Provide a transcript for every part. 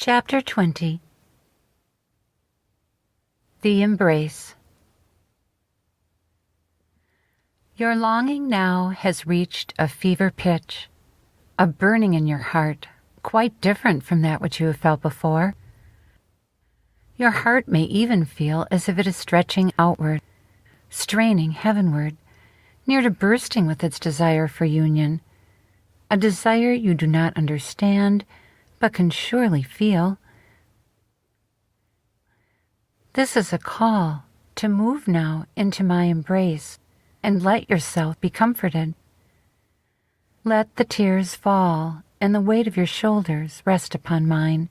Chapter 20. The Embrace. Your longing now has reached a fever pitch, a burning in your heart, quite different from that which you have felt before. Your heart may even feel as if it is stretching outward, straining heavenward, near to bursting with its desire for union, a desire you do not understand, but can surely feel. This is a call to move now into my embrace and let yourself be comforted. Let the tears fall and the weight of your shoulders rest upon mine.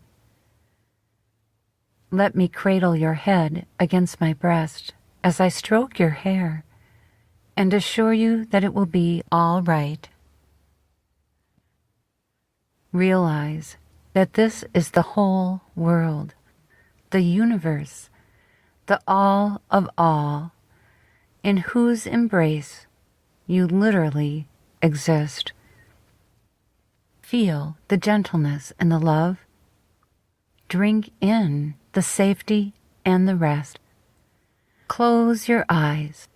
Let me cradle your head against my breast as I stroke your hair and assure you that it will be all right. Realize that this is the whole world, the universe, the all of all, in whose embrace you literally exist. Feel the gentleness and the love. Drink in the safety and the rest. Close your eyes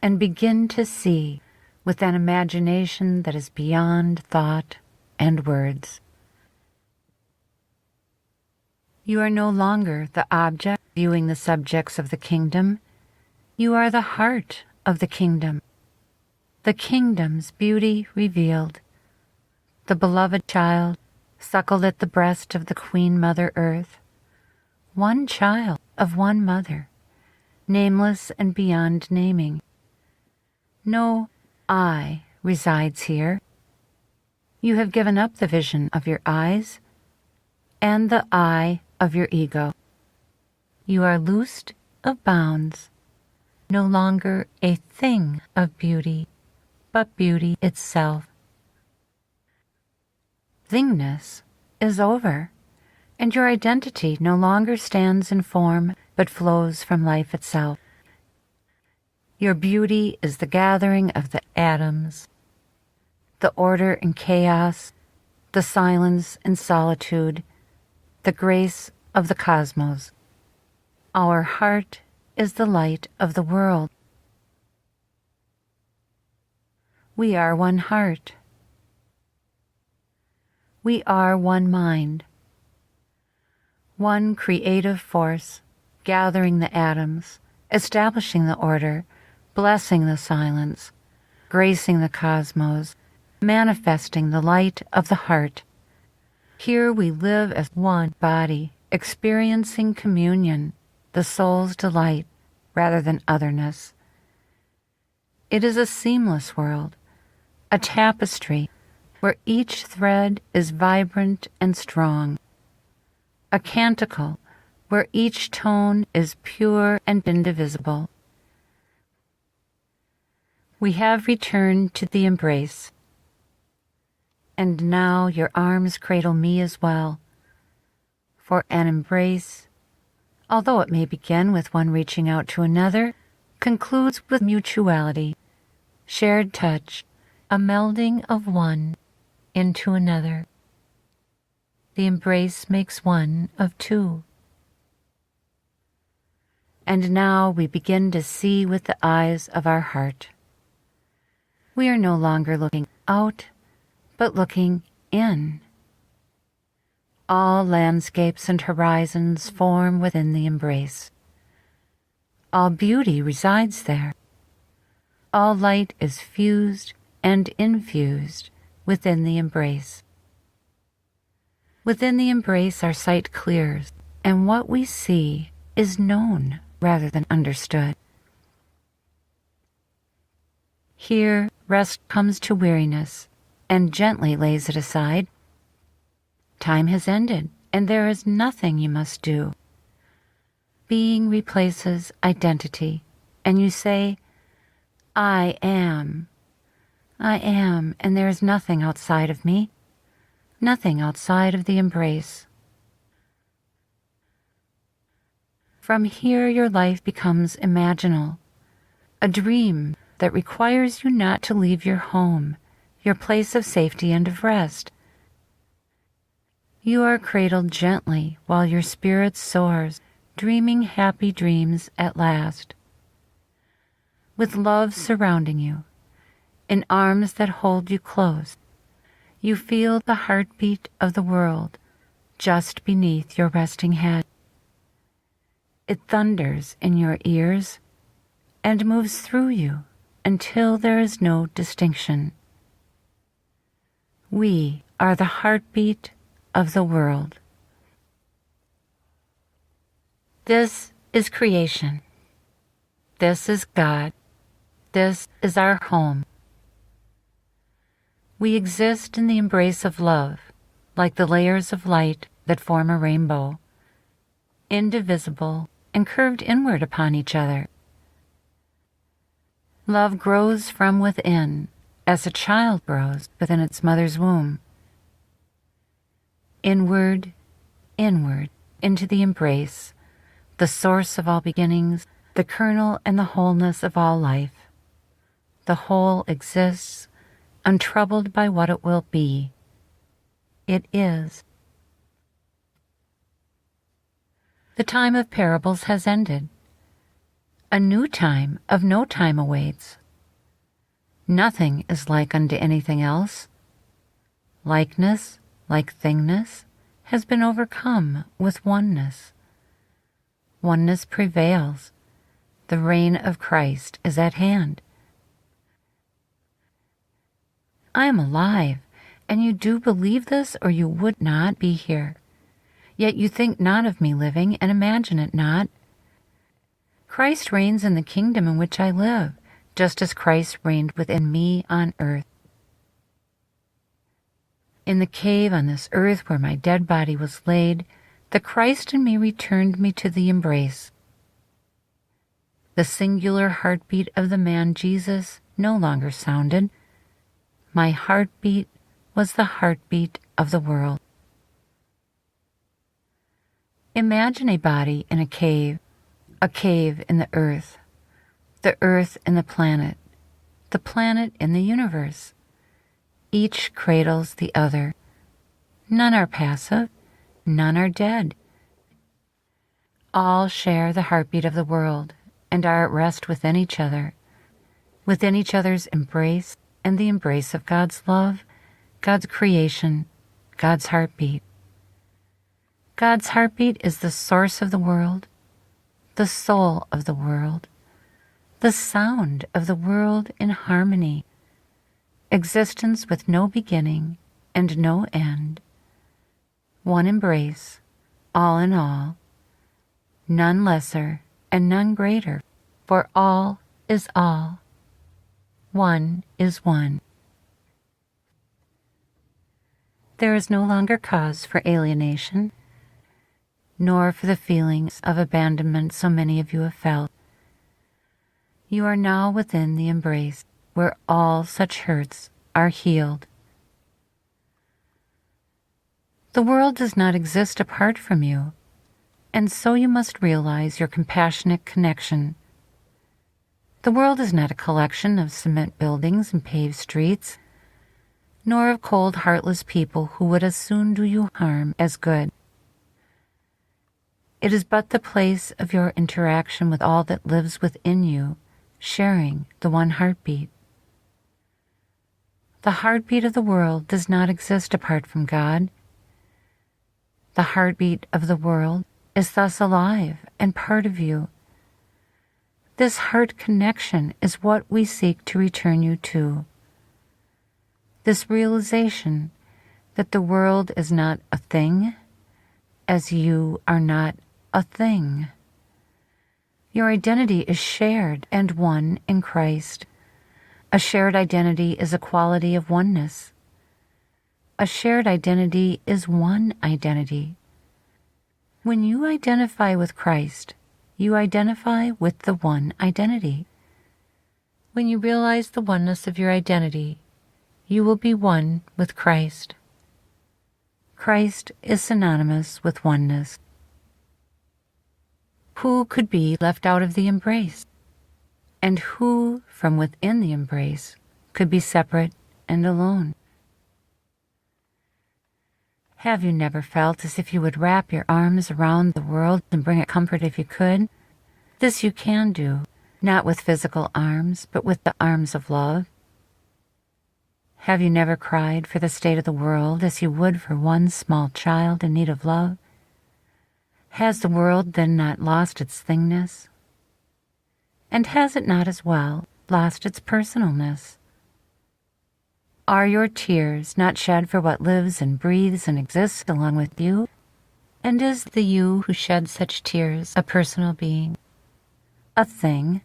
and begin to see with an imagination that is beyond thought and words. You are no longer the object viewing the subjects of the kingdom. You are the heart of the kingdom's beauty revealed. The beloved child suckled at the breast of the Queen Mother Earth. One child of one mother, nameless and beyond naming. No I resides here. You have given up the vision of your eyes and the I of your ego. You are loosed of bounds, no longer a thing of beauty, but beauty itself. Thingness is over, and your identity no longer stands in form, but flows from life itself. Your beauty is the gathering of the atoms, the order and chaos, the silence and solitude, the grace of the cosmos. Our heart is the light of the world. We are one heart. We are one mind. One creative force, gathering the atoms, establishing the order, blessing the silence, gracing the cosmos, manifesting the light of the heart. Here we live as one body, experiencing communion, the soul's delight, rather than otherness. It is a seamless world, a tapestry where each thread is vibrant and strong, a canticle where each tone is pure and indivisible. We have returned to the embrace, and now your arms cradle me as well, for an embrace, although it may begin with one reaching out to another, concludes with mutuality, shared touch, a melding of one into another. The embrace makes one of two. And now we begin to see with the eyes of our heart. We are no longer looking out, but looking in. All landscapes and horizons form within the embrace. All beauty resides there. All light is fused and infused within the embrace. Within the embrace our sight clears, and what we see is known rather than understood. Here rest comes to weariness, and gently lays it aside. Time has ended, and there is nothing you must do. Being replaces identity, and you say, I am, and there is nothing outside of me, nothing outside of the embrace. From here your life becomes imaginal, a dream that requires you not to leave your home, your place of safety and of rest. You are cradled gently while your spirit soars, dreaming happy dreams at last. With love surrounding you, in arms that hold you close, you feel the heartbeat of the world just beneath your resting head. It thunders in your ears and moves through you until there is no distinction. We are the heartbeat of the world. This is creation. This is God. This is our home. We exist in the embrace of love, like the layers of light that form a rainbow, indivisible and curved inward upon each other. Love grows from within, as a child grows within its mother's womb. Inward, inward, into the embrace, the source of all beginnings, the kernel and the wholeness of all life. The whole exists, untroubled by what it will be. It is. The time of parables has ended. A new time of no time awaits. Nothing is like unto anything else. Likeness, like thingness, has been overcome with oneness. Oneness prevails. The reign of Christ is at hand. I am alive, and you do believe this, or you would not be here. Yet you think not of me living, and imagine it not. Christ reigns in the kingdom in which I live, just as Christ reigned within me on earth. In the cave on this earth where my dead body was laid, the Christ in me returned me to the embrace. The singular heartbeat of the man Jesus no longer sounded. My heartbeat was the heartbeat of the world. Imagine a body in a cave in the earth in the planet in the universe. Each cradles the other. None are passive, none are dead. All share the heartbeat of the world and are at rest within each other, within each other's embrace and the embrace of God's love, God's creation, God's heartbeat. God's heartbeat is the source of the world, the soul of the world, the sound of the world in harmony, existence with no beginning and no end, one embrace, all in all, none lesser and none greater, for all is all. One is one. There is no longer cause for alienation, nor for the feelings of abandonment so many of you have felt. You are now within the embrace where all such hurts are healed. The world does not exist apart from you, and so you must realize your compassionate connection. The world is not a collection of cement buildings and paved streets, nor of cold, heartless people who would as soon do you harm as good. It is but the place of your interaction with all that lives within you, sharing the one heartbeat. The heartbeat of the world does not exist apart from God. The heartbeat of the world is thus alive and part of you. This heart connection is what we seek to return you to. This realization that the world is not a thing, as you are not a thing. Your identity is shared and one in Christ. A shared identity is a quality of oneness. A shared identity is one identity. When you identify with Christ, you identify with the one identity. When you realize the oneness of your identity, you will be one with Christ. Christ is synonymous with oneness. Who could be left out of the embrace? And who, from within the embrace, could be separate and alone? Have you never felt as if you would wrap your arms around the world and bring it comfort if you could? This you can do, not with physical arms, but with the arms of love. Have you never cried for the state of the world as you would for one small child in need of love? Has the world then not lost its thingness? And has it not as well lost its personalness? Are your tears not shed for what lives and breathes and exists along with you? And is the you who sheds such tears a personal being, a thing,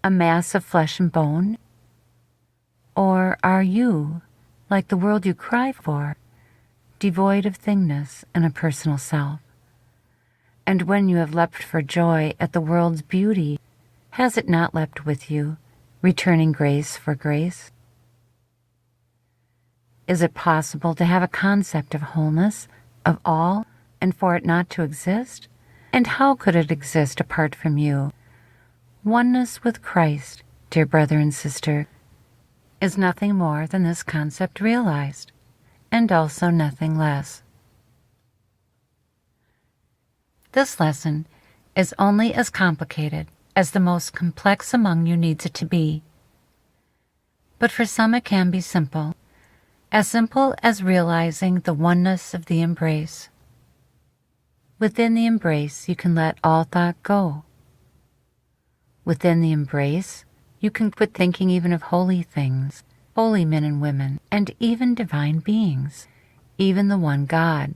a mass of flesh and bone? Or are you, like the world you cry for, devoid of thingness and a personal self? And when you have leapt for joy at the world's beauty, has it not leapt with you, returning grace for grace? Is it possible to have a concept of wholeness, of all, and for it not to exist? And how could it exist apart from you? Oneness with Christ, dear brother and sister, is nothing more than this concept realized, and also nothing less. This lesson is only as complicated as the most complex among you needs it to be. But for some it can be simple as realizing the oneness of the embrace. Within the embrace, you can let all thought go. Within the embrace, you can quit thinking even of holy things, holy men and women, and even divine beings, even the one God.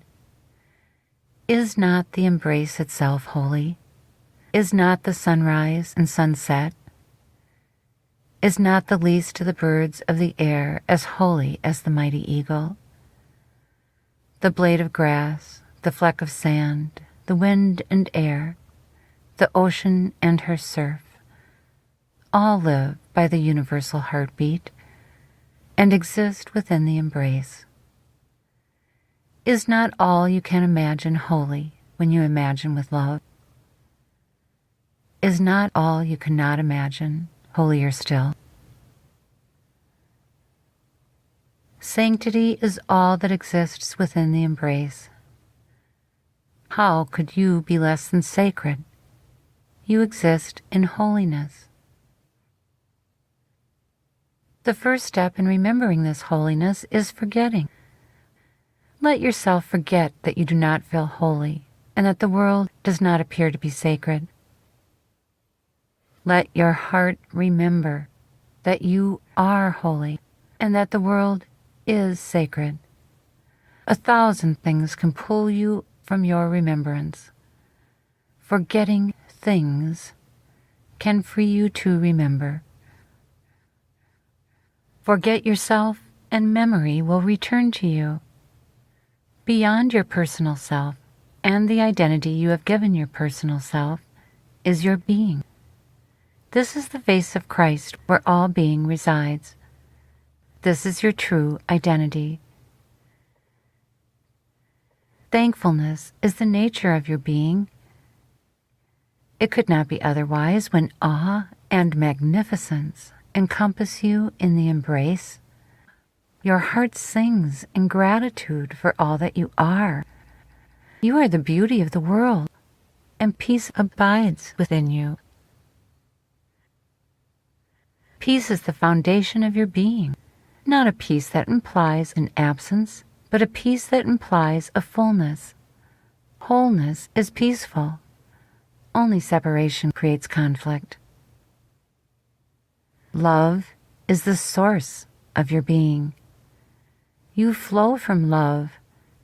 Is not the embrace itself holy? Is not the sunrise and sunset? Is not the least of the birds of the air as holy as the mighty eagle? The blade of grass, the fleck of sand, the wind and air, the ocean and her surf, all live by the universal heartbeat and exist within the embrace. Is not all you can imagine holy when you imagine with love? Is not all you cannot imagine holier still? Sanctity is all that exists within the embrace. How could you be less than sacred? You exist in holiness. The first step in remembering this holiness is forgetting. Let yourself forget that you do not feel holy and that the world does not appear to be sacred. Let your heart remember that you are holy and that the world is sacred. 1,000 things can pull you from your remembrance. Forgetting things can free you to remember. Forget yourself and memory will return to you. Beyond your personal self and the identity you have given your personal self is your being. This is the face of Christ where all being resides. This is your true identity. Thankfulness is the nature of your being. It could not be otherwise when awe and magnificence encompass you in the embrace. Your heart sings in gratitude for all that you are. You are the beauty of the world, and peace abides within you. Peace is the foundation of your being, not a peace that implies an absence, but a peace that implies a fullness. Wholeness is peaceful. Only separation creates conflict. Love is the source of your being. You flow from love,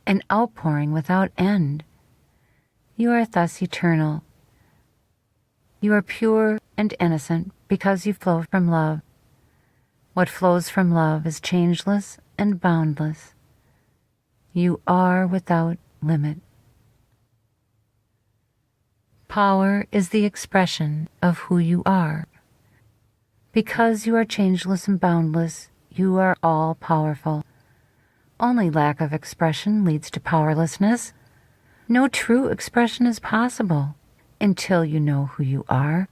an outpouring without end. You are thus eternal. You are pure and innocent because you flow from love. What flows from love is changeless and boundless. You are without limit. Power is the expression of who you are. Because you are changeless and boundless, you are all-powerful. Only lack of expression leads to powerlessness. No true expression is possible until you know who you are.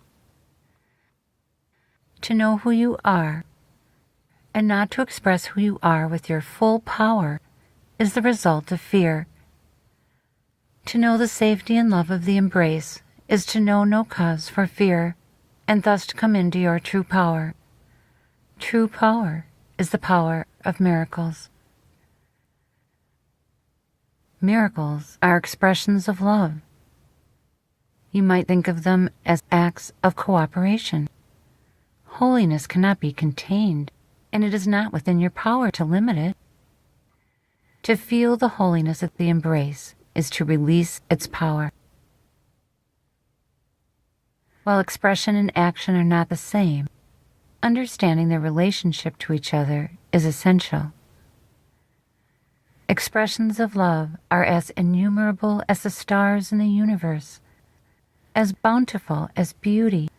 To know who you are, and not to express who you are with your full power, is the result of fear To know the safety and love of the embrace is to know no cause for fear, and thus to come into your true power. True power is the power of miracles. Miracles are expressions of love. You might think of them as acts of cooperation. Holiness cannot be contained, and it is not within your power to limit it. To feel the holiness of the embrace is to release its power. While expression and action are not the same, understanding their relationship to each other is essential. Expressions of love are as innumerable as the stars in the universe, as bountiful as beauty,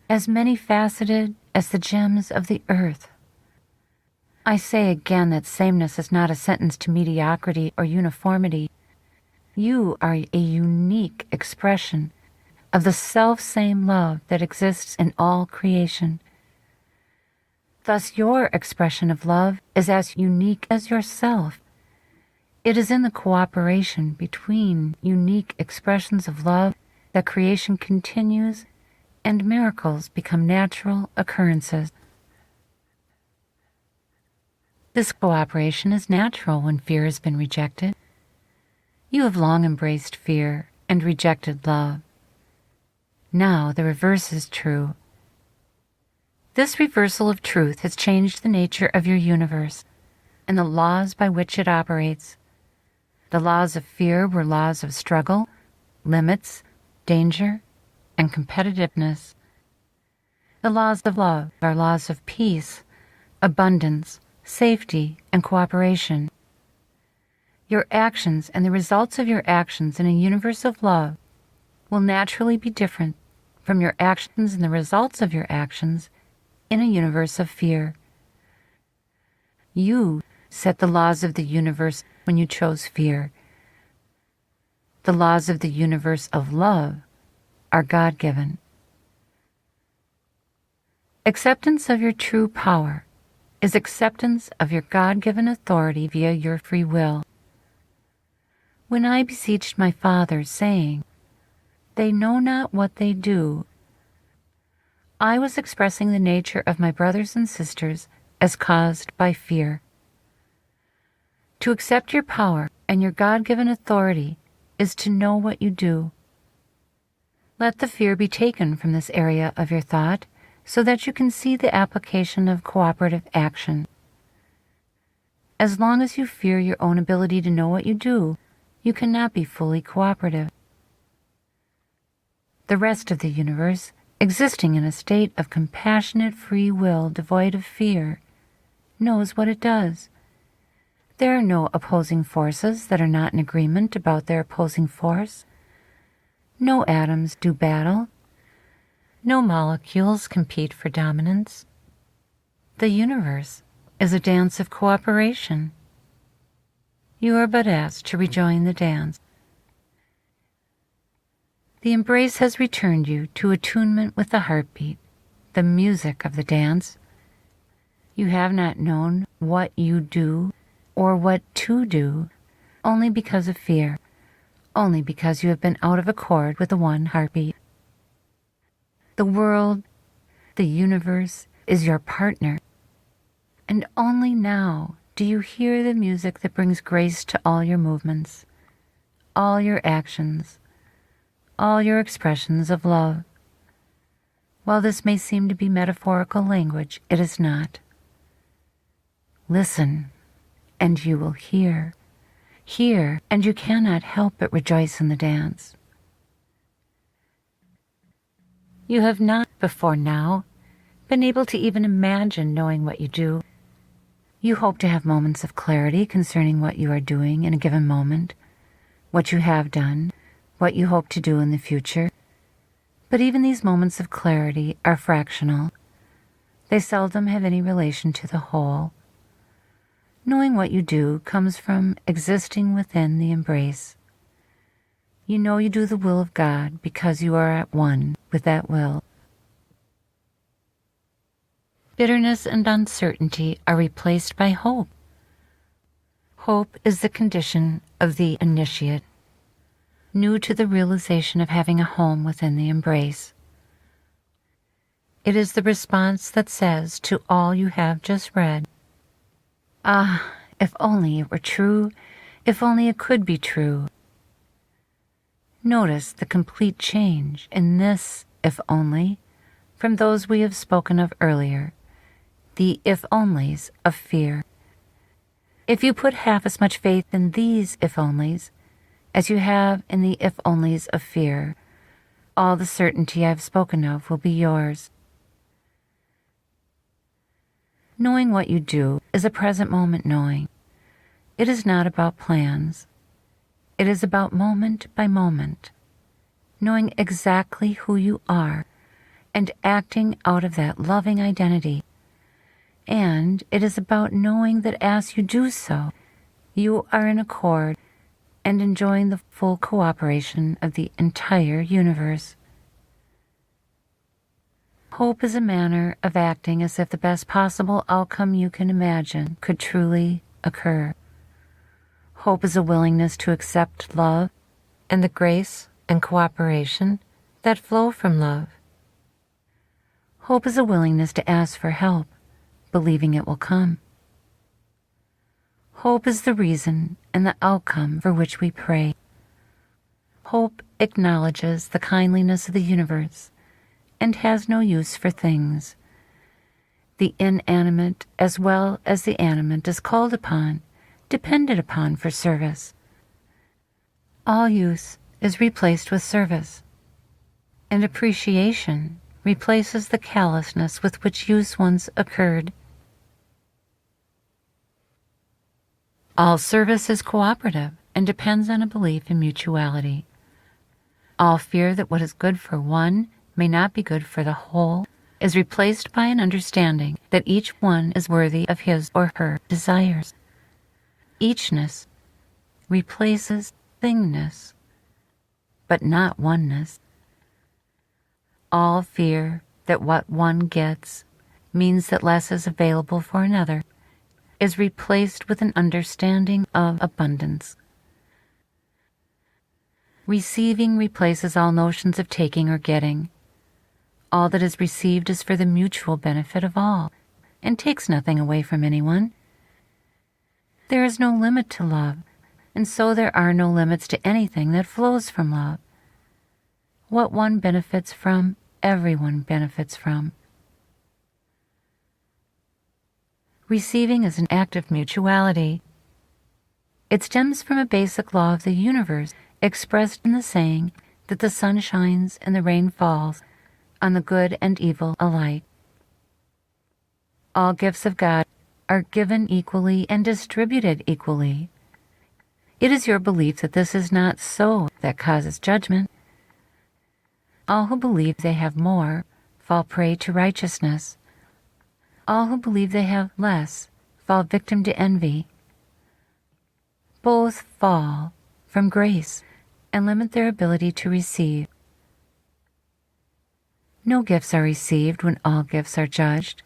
as many-faceted as the gems of the earth. I say again that sameness is not a sentence to mediocrity or uniformity. You are a unique expression of the self-same love that exists in all creation. Thus, your expression of love is as unique as yourself. It is in the cooperation between unique expressions of love that creation continues and miracles become natural occurrences. This cooperation is natural when fear has been rejected. You have long embraced fear and rejected love. Now the reverse is true. This reversal of truth has changed the nature of your universe and the laws by which it operates. The laws of fear were laws of struggle, limits, danger, and competitiveness. The laws of love are laws of peace, abundance, safety, and cooperation. Your actions and the results of your actions in a universe of love will naturally be different from your actions and the results of your actions in a universe of fear. You set the laws of the universe when you chose fear. The laws of the universe of love are God-given. Acceptance of your true power is acceptance of your God-given authority via your free will. When I beseeched my Father, saying, "They know not what they do," I was expressing the nature of my brothers and sisters as caused by fear. To accept your power and your God-given authority is to know what you do. Let the fear be taken from this area of your thought so that you can see the application of cooperative action. As long as you fear your own ability to know what you do, you cannot be fully cooperative. The rest of the universe, existing in a state of compassionate free will devoid of fear, knows what it does. There are no opposing forces that are not in agreement about their opposing force. No atoms do battle. No molecules compete for dominance. The universe is a dance of cooperation. You are but asked to rejoin the dance. The embrace has returned you to attunement with the heartbeat, the music of the dance. You have not known what you do or what to do only because of fear, only because you have been out of accord with the one heartbeat. The world, the universe, is your partner, and only now do you hear the music that brings grace to all your movements, all your actions, all your expressions of love. While this may seem to be metaphorical language, it is not. Listen, and you will hear. Hear, and you cannot help but rejoice in the dance. You have not, before now, been able to even imagine knowing what you do. You hope to have moments of clarity concerning what you are doing in a given moment, what you have done, what you hope to do in the future. But even these moments of clarity are fractional. They seldom have any relation to the whole. Knowing what you do comes from existing within the embrace. You know you do the will of God because you are at one with that will. Bitterness and uncertainty are replaced by hope. Hope is the condition of the initiate. new to the realization of having a home within the embrace. It is the response that says to all you have just read, "Ah, if only it were true, if only it could be true." Notice the complete change in this if only from those we have spoken of earlier, the if-onlys of fear. If you put half as much faith in these if-onlys as you have in the if-onlys of fear, all the certainty I have spoken of will be yours. Knowing what you do is a present moment knowing. It is not about plans. It is about moment by moment, knowing exactly who you are and acting out of that loving identity. And it is about knowing that as you do so, you are in accord and enjoying the full cooperation of the entire universe. Hope is a manner of acting as if the best possible outcome you can imagine could truly occur. Hope is a willingness to accept love and the grace and cooperation that flow from love. Hope is a willingness to ask for help, believing it will come. Hope is the reason and the outcome for which we pray. Hope acknowledges the kindliness of the universe and has no use for things. The inanimate as well as the animate is called upon, depended upon for service. All use is replaced with service, and appreciation replaces the callousness with which use once occurred. All service is cooperative and depends on a belief in mutuality. All fear that what is good for one may not be good for the whole is replaced by an understanding that each one is worthy of his or her desires. Eachness replaces thingness, but not oneness. All fear that what one gets means that less is available for another is replaced with an understanding of abundance. Receiving replaces all notions of taking or getting. All that is received is for the mutual benefit of all, and takes nothing away from anyone. There is no limit to love, and so there are no limits to anything that flows from love. What one benefits from, everyone benefits from. Receiving is an act of mutuality. It stems from a basic law of the universe expressed in the saying that the sun shines and the rain falls on the good and evil alike. All gifts of God are given equally and distributed equally. It is your belief that this is not so that causes judgment. All who believe they have more fall prey to righteousness. All who believe they have less fall victim to envy. Both fall from grace and limit their ability to receive. No gifts are received when all gifts are judged.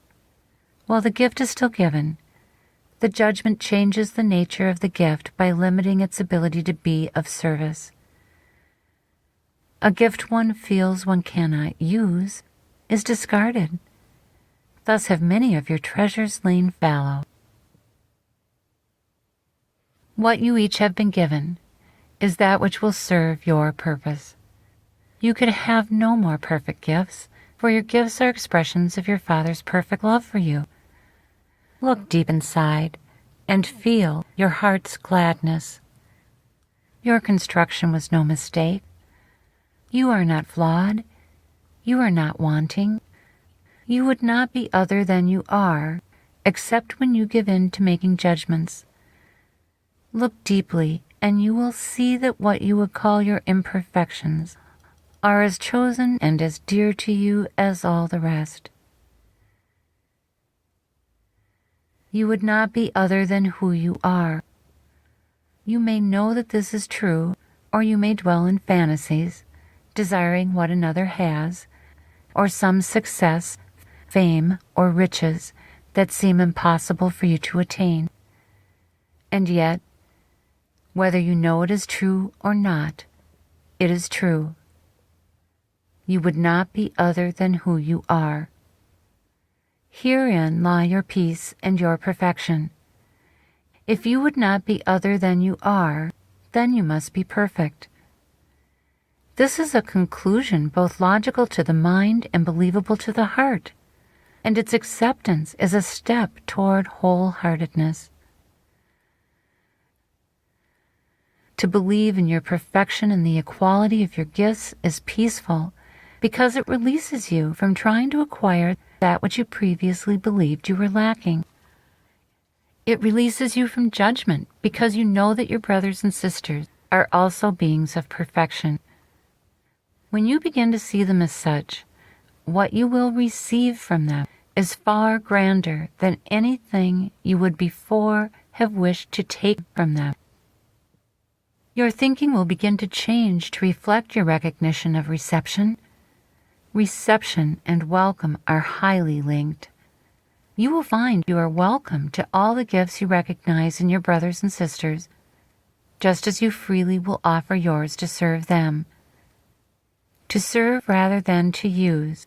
While the gift is still given, the judgment changes the nature of the gift by limiting its ability to be of service. A gift one feels one cannot use is discarded. Thus have many of your treasures lain fallow. What you each have been given is that which will serve your purpose. You could have no more perfect gifts, for your gifts are expressions of your Father's perfect love for you. Look deep inside and feel your heart's gladness. Your construction was no mistake. You are not flawed. You are not wanting. You would not be other than you are, except when you give in to making judgments. Look deeply, and you will see that what you would call your imperfections are as chosen and as dear to you as all the rest. You would not be other than who you are. You may know that this is true, or you may dwell in fantasies, desiring what another has, or some success, fame, or riches that seem impossible for you to attain. And yet, whether you know it is true or not, It is true. You would not be other than who you are. Herein lie your peace and your perfection. If you would not be other than you are, then you must be perfect. This is a conclusion both logical to the mind and believable to the heart, and its acceptance is a step toward wholeheartedness. To believe in your perfection and the equality of your gifts is peaceful because it releases you from trying to acquire that which you previously believed you were lacking. It releases you from judgment because you know that your brothers and sisters are also beings of perfection. When you begin to see them as such, what you will receive from them is far grander than anything you would before have wished to take from them. Your thinking will begin to change to reflect your recognition of reception. Reception and welcome are highly linked. You will find you are welcome to all the gifts you recognize in your brothers and sisters, just as you freely will offer yours to serve them. To serve rather than to use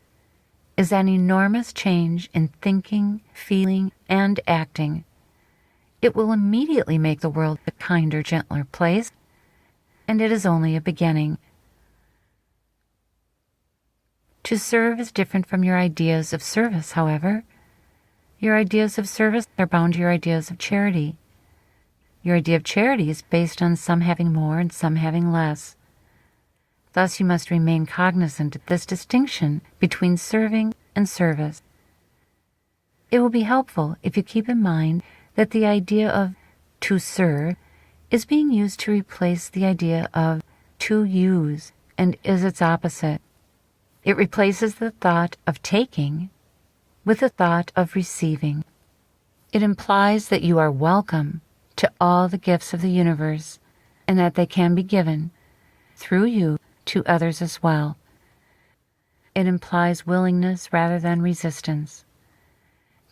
is an enormous change in thinking, feeling, and acting. It will immediately make the world a kinder, gentler place, and it is only a beginning. To serve is different from your ideas of service, however. Your ideas of service are bound to your ideas of charity. Your idea of charity is based on some having more and some having less. Thus you must remain cognizant of this distinction between serving and service. It will be helpful if you keep in mind that the idea of to serve is being used to replace the idea of to use and is its opposite. It replaces the thought of taking with the thought of receiving. It implies that you are welcome to all the gifts of the universe and that they can be given through you to others as well. It implies willingness rather than resistance.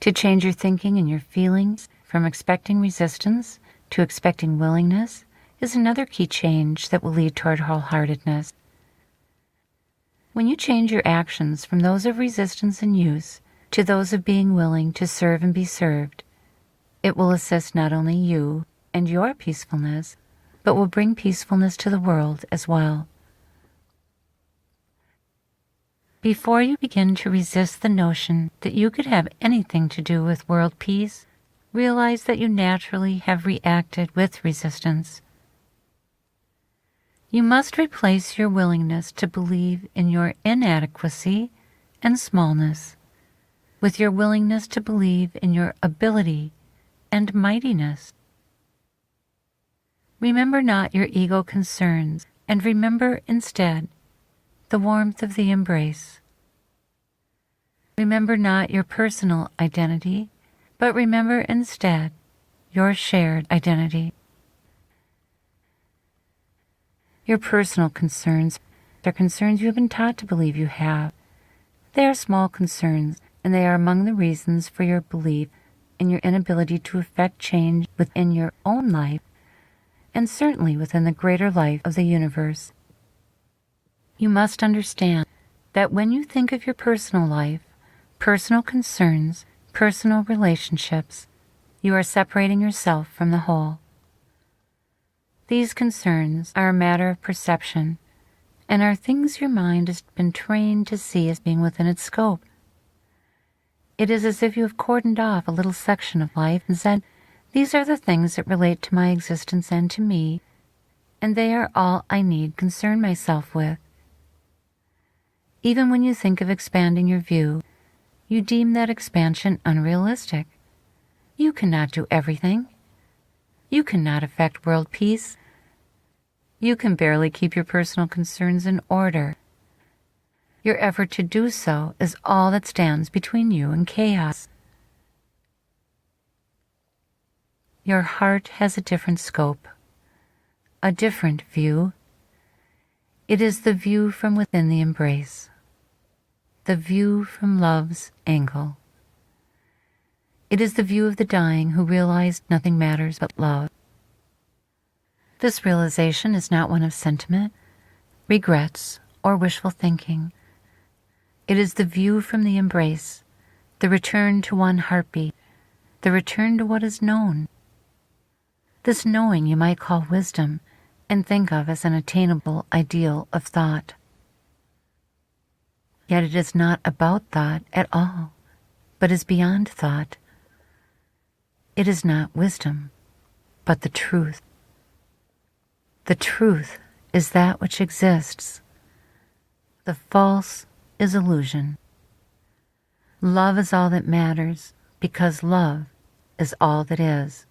To change your thinking and your feelings from expecting resistance to expecting willingness is another key change that will lead toward wholeheartedness. When you change your actions from those of resistance and use to those of being willing to serve and be served, it will assist not only you and your peacefulness, but will bring peacefulness to the world as well. Before you begin to resist the notion that you could have anything to do with world peace, realize that you naturally have reacted with resistance. You must replace your willingness to believe in your inadequacy and smallness with your willingness to believe in your ability and mightiness. Remember not your ego concerns, and remember instead the warmth of the embrace. Remember not your personal identity, but remember instead your shared identity. Your personal concerns are concerns you have been taught to believe you have. They are small concerns, and they are among the reasons for your belief in your inability to effect change within your own life, and certainly within the greater life of the universe. You must understand that when you think of your personal life, personal concerns, personal relationships, you are separating yourself from the whole. These concerns are a matter of perception and are things your mind has been trained to see as being within its scope. It is as if you have cordoned off a little section of life and said, "These are the things that relate to my existence and to me, and they are all I need concern myself with." Even when you think of expanding your view, you deem that expansion unrealistic. You cannot do everything. You cannot effect world peace. You can barely keep your personal concerns in order. Your effort to do so is all that stands between you and chaos. Your heart has a different scope, a different view. It is the view from within the embrace, the view from love's angle. It is the view of the dying who realized nothing matters but love. This realization is not one of sentiment, regrets, or wishful thinking. It is the view from the embrace, the return to one heartbeat, the return to what is known. This knowing you might call wisdom and think of as an attainable ideal of thought. Yet it is not about thought at all, but is beyond thought. It is not wisdom, but the truth. The truth is that which exists. The false is illusion. Love is all that matters, because love is all that is.